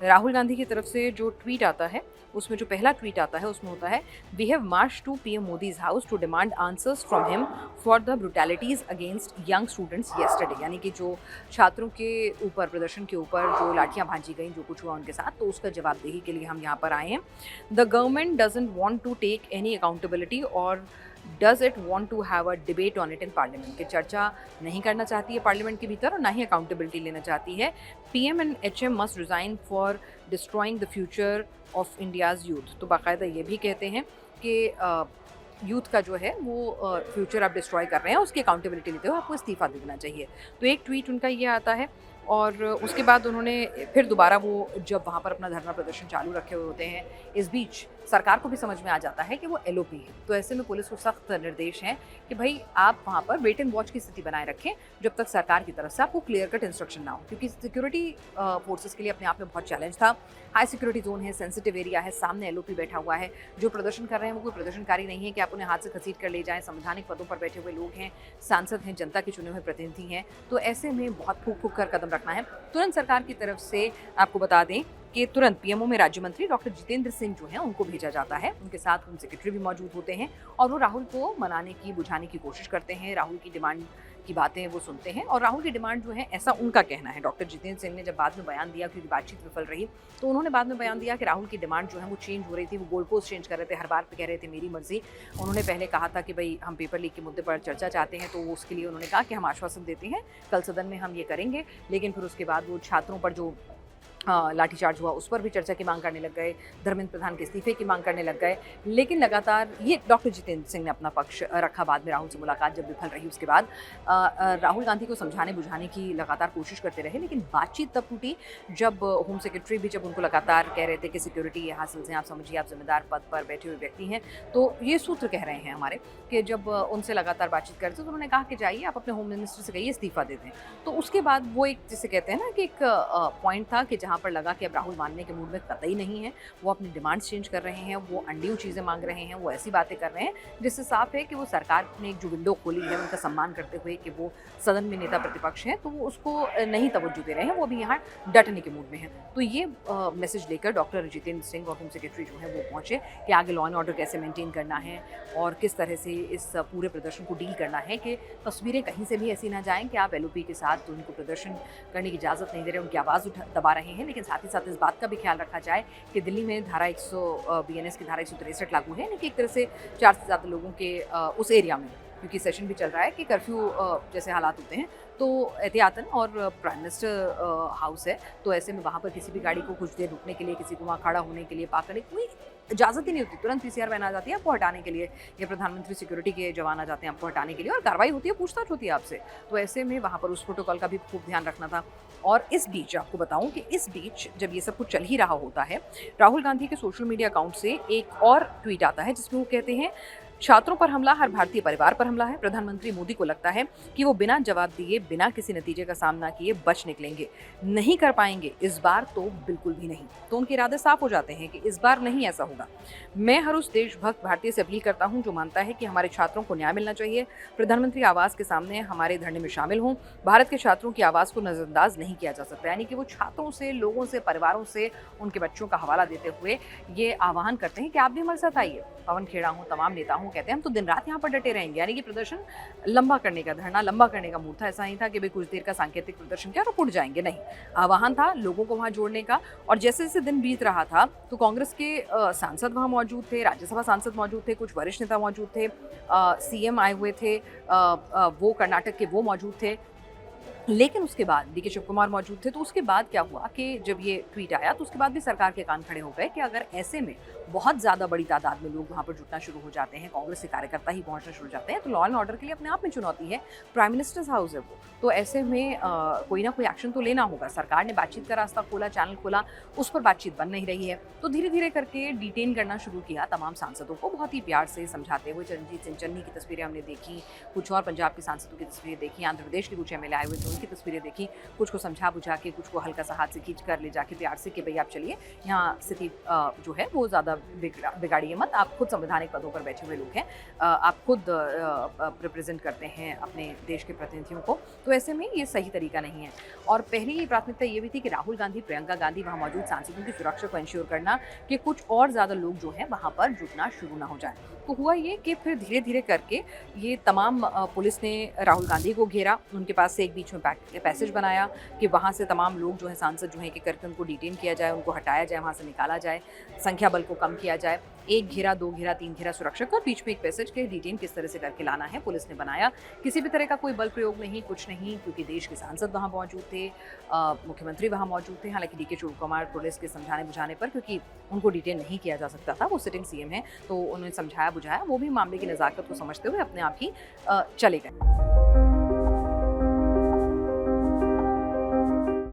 राहुल गांधी की तरफ से जो ट्वीट आता है, उसमें जो पहला ट्वीट आता है उसमें होता है, we have march to PM Modi's house to demand answers from him for the brutalities against young students yesterday. यानी कि जो छात्रों के ऊपर, प्रदर्शन के ऊपर जो लाठियां भांजी गई, जो कुछ हुआ उनके साथ, तो उसका जवाबदेही के लिए हम यहाँ पर आए हैं। The government doesn't want to take any accountability और does it want to have a debate on it in parliament, कि चर्चा नहीं करना चाहती है पार्लियामेंट के भीतर और ना ही अकाउंटेबिलिटी लेना चाहती है। PM and HM must resign for destroying the future of India's youth. तो बाकायदा ये भी कहते हैं कि यूथ का जो है वो फ्यूचर आप डिस्ट्रॉय कर रहे हैं, उसकी अकाउंटेबिलिटी लेते हुए आपको इस्तीफ़ा दे देना चाहिए। तो एक ट्वीट उनका ये आता है और उसके बाद उन्होंने फिर दोबारा वो जब वहाँ पर अपना धरना प्रदर्शन चालू रखे हुए होते हैं, इस बीच सरकार को भी समझ में आ जाता है कि वो एलओपी है। तो ऐसे में पुलिस को सख्त निर्देश हैं कि भाई आप वहाँ पर वेट एंड वॉच की स्थिति बनाए रखें जब तक सरकार की तरफ से आपको क्लियर कट इंस्ट्रक्शन ना हो, क्योंकि सिक्योरिटी फोर्सेस के लिए अपने आप में बहुत चैलेंज था। हाई सिक्योरिटी जोन है, सेंसिटिव एरिया है, सामने एलओपी बैठा हुआ है, जो प्रदर्शन कर रहे हैं वो कोई प्रदर्शनकारी नहीं है कि आप उन्हें हाथ से घसीट कर ले जाएं। संवैधानिक पदों पर बैठे हुए लोग हैं, सांसद हैं, जनता के चुने हुए प्रतिनिधि हैं। तो ऐसे में बहुत फूक फूक कर कदम रखना है। तुरंत सरकार की तरफ से आपको बता दें कि तुरंत पीएमओ में राज्य मंत्री डॉक्टर जितेंद्र सिंह जो हैं उनको भेजा जाता है। उनके साथ होम सेक्रेटरी भी मौजूद होते हैं और वो राहुल को मनाने की, बुझाने की कोशिश करते हैं। राहुल की डिमांड की बातें वो सुनते हैं और राहुल की डिमांड जो है, ऐसा उनका कहना है। डॉक्टर जितेंद्र सिंह ने जब बाद में बयान दिया, क्योंकि बातचीत विफल रही, तो उन्होंने बाद में बयान दिया कि राहुल की डिमांड जो है वो चेंज हो रही थी, वो गोल पोस्ट चेंज कर रहे थे, हर बार पे कह रहे थे मेरी मर्जी। उन्होंने पहले कहा था कि भाई हम पेपर लीक के मुद्दे पर चर्चा चाहते हैं, तो उसके लिए उन्होंने कहा कि हम आश्वासन देते हैं कल सदन में हम ये करेंगे। लेकिन फिर उसके बाद वो छात्रों पर जो लाठीचार्ज हुआ उस पर भी चर्चा की मांग करने लग गए, धर्मेंद्र प्रधान के इस्तीफे की मांग करने लग गए। लेकिन लगातार ये डॉक्टर जितेंद्र सिंह ने अपना पक्ष रखा। बाद में राहुल से मुलाकात जब विफल रही उसके बाद राहुल गांधी को समझाने बुझाने की लगातार कोशिश करते रहे, लेकिन बातचीत तब टूटी जब होम सेक्रेटरी भी जब उनको लगातार कह रहे थे कि सिक्योरिटी हासिल से आप समझिए, आप जिम्मेदार पद पर बैठे हुए व्यक्ति हैं। तो ये सूत्र कह रहे हैं हमारे कि जब उनसे लगातार बातचीत करते तो उन्होंने कहा कि जाइए आप अपने होम मिनिस्टर से कहिए इस्तीफा दे दें। तो उसके बाद वो एक, जिसे कहते हैं ना कि एक पॉइंट था कि जहाँ पर लगा कि अब राहुल मानने के मूड में कतई नहीं है, वो अपनी डिमांड्स चेंज कर रहे हैं, वो अंडियों चीज़ें मांग रहे हैं, वो ऐसी बातें कर रहे हैं जिससे साफ है कि वो सरकार ने एक जो विंडो खोली है उनका सम्मान करते हुए कि वो सदन में नेता प्रतिपक्ष हैं, तो वो उसको नहीं तवज्जो दे रहे हैं, वो अभी यहाँ डटने के मूड में हैं। तो ये मैसेज लेकर डॉक्टर जितेंद्र सिंह और होम सेक्रेटरी जो है वो पहुँचे कि आगे लॉ एंड ऑर्डर कैसे मेंटेन करना है और किस तरह से इस पूरे प्रदर्शन को डील करना है, कि तस्वीरें कहीं से भी ऐसी ना जाएं कि आप एलओपी के साथ उनको प्रदर्शन करने की इजाज़त नहीं दे रहे, उनकी आवाज़ दबा रहे हैं। लेकिन साथ ही साथ इस बात का भी ख्याल रखा जाए कि दिल्ली में धारा 100 बीएनएस की धारा 163 लागू है, यानी कि एक तरह से 4 से ज़्यादा लोगों के उस एरिया में, क्योंकि सेशन भी चल रहा है कि कर्फ्यू जैसे हालात होते हैं, तो एहतियातन, और प्राइम मिनिस्टर हाउस है, तो ऐसे में वहाँ पर किसी भी गाड़ी को कुछ देर रुकने के लिए, किसी को वहाँ खड़ा होने के लिए, पार्क करने कोई इजाज़त ही नहीं होती। तुरंत पीसीआर वैन आ जाती है आपको हटाने के लिए, या प्रधानमंत्री सिक्योरिटी के जवान आ जाते हैं आपको हटाने के लिए, और कार्रवाई होती है, पूछताछ होती है आपसे। तो ऐसे में वहाँ पर उस प्रोटोकॉल का भी खूब ध्यान रखना था। और इस बीच आपको बताऊं कि इस बीच जब ये सब कुछ चल ही रहा होता है, राहुल गांधी के सोशल मीडिया अकाउंट से एक और ट्वीट आता है जिसमें वो कहते हैं, छात्रों पर हमला हर भारतीय परिवार पर हमला है। प्रधानमंत्री मोदी को लगता है कि वो बिना जवाब दिए, बिना किसी नतीजे का सामना किए बच निकलेंगे। नहीं कर पाएंगे इस बार, तो बिल्कुल भी नहीं। तो उनके इरादे साफ हो जाते हैं कि इस बार नहीं ऐसा होगा। मैं हर उस देशभक्त भारतीय से अपील करता हूं जो मानता है कि हमारे छात्रों को न्याय मिलना चाहिए। प्रधानमंत्री आवास के सामने हमारे धरने में शामिल हों। भारत के छात्रों की आवाज़ को नजरअंदाज नहीं किया जा सकता। यानी कि वो छात्रों से, लोगों से, परिवारों से, उनके बच्चों का हवाला देते हुए ये आह्वान करते हैं कि आप भी हमारे साथ आइए। पवन खेड़ा हो, तमाम नेता हों, कहते हैं हम तो दिन रात यहाँ पर डटे रहेंगे। यानी कि प्रदर्शन लंबा करने का, धरना लंबा करने का मूड था। ऐसा नहीं था कि भाई कुछ देर का सांकेतिक प्रदर्शन किया और उठ जाएंगे, नहीं। आह्वान था लोगों को वहाँ जोड़ने का। और जैसे जैसे दिन बीत रहा था तो कांग्रेस के सांसद वहाँ मौजूद थे, राज्यसभा सांसद मौजूद थे, कुछ वरिष्ठ नेता मौजूद थे, सीएम आए हुए थे, वो कर्नाटक के वो मौजूद थे। लेकिन उसके बाद डीके शिव कुमार मौजूद थे। तो उसके बाद क्या हुआ कि जब ये ट्वीट आया तो उसके बाद भी सरकार के कान खड़े हो गए कि अगर ऐसे में बहुत ज़्यादा बड़ी तादाद में लोग वहाँ पर जुटना शुरू हो जाते हैं, कांग्रेस के कार्यकर्ता ही पहुँचना शुरू हो जाते हैं, तो लॉ एंड ऑर्डर के लिए अपने आप में चुनौती है। प्राइम मिनिस्टर्स हाउस है वो, तो ऐसे में कोई ना कोई एक्शन तो लेना होगा। सरकार ने बातचीत का रास्ता खोला, चैनल खोला, उस पर बातचीत बन नहीं रही है। तो धीरे धीरे करके डिटेन करना शुरू किया तमाम सांसदों को, बहुत ही प्यार से समझाते हुए। चरणजीत सिंह चन्नी की तस्वीरें हमने देखी, कुछ और पंजाब के सांसदों की तस्वीरें देखी, आंध्र प्रदेश के कुछ एमएलए आए हुए थे, उनकी तस्वीरें देखी, कुछ को समझा बुझा के, कुछ को हल्का सा हाथ से खींच कर ले जाके प्यार से कि भई आप चलिए, यहाँ स्थिति जो है वो ज़्यादा बिगाड़िए मत, आप खुद संवैधानिक पदों पर बैठे हुए लोग हैं, आप खुद रिप्रेजेंट करते हैं अपने देश के प्रतिनिधियों को, तो ऐसे में ये सही तरीका नहीं है। और पहली प्राथमिकता ये भी थी कि राहुल गांधी, प्रियंका गांधी, वहाँ मौजूद सांसदों की सुरक्षा को इंश्योर करना कि कुछ और ज़्यादा लोग जो हैं वहाँ पर जुटना शुरू ना हो जाए। तो हुआ ये कि फिर धीरे धीरे करके ये तमाम पुलिस ने राहुल गांधी को घेरा, उनके पास से एक बीच में पैसेज बनाया कि वहाँ से तमाम लोग जो हैं, सांसद जो हैं, कि करके उनको डिटेन किया जाए, उनको हटाया जाए, वहाँ से निकाला जाए, संख्या बल को कम किया जाए। एक घेरा, 2 घेरा, 3 घेरा सुरक्षा का, बीच में एक पैसेज के डिटेन किस तरह से करके लाना है पुलिस ने बनाया। किसी भी तरह का कोई बल प्रयोग नहीं, कुछ नहीं, क्योंकि देश के सांसद वहाँ मौजूद थे, मुख्यमंत्री वहाँ मौजूद थे। हालांकि डीके शिवकुमार पुलिस के समझाने बुझाने पर, क्योंकि उनको डिटेन नहीं किया जा सकता था, वो सिटिंग सीएम है, तो उन्होंने समझाया बुझाया, वो भी मामले की नज़ाकत को समझते हुए अपने आप ही चले गए।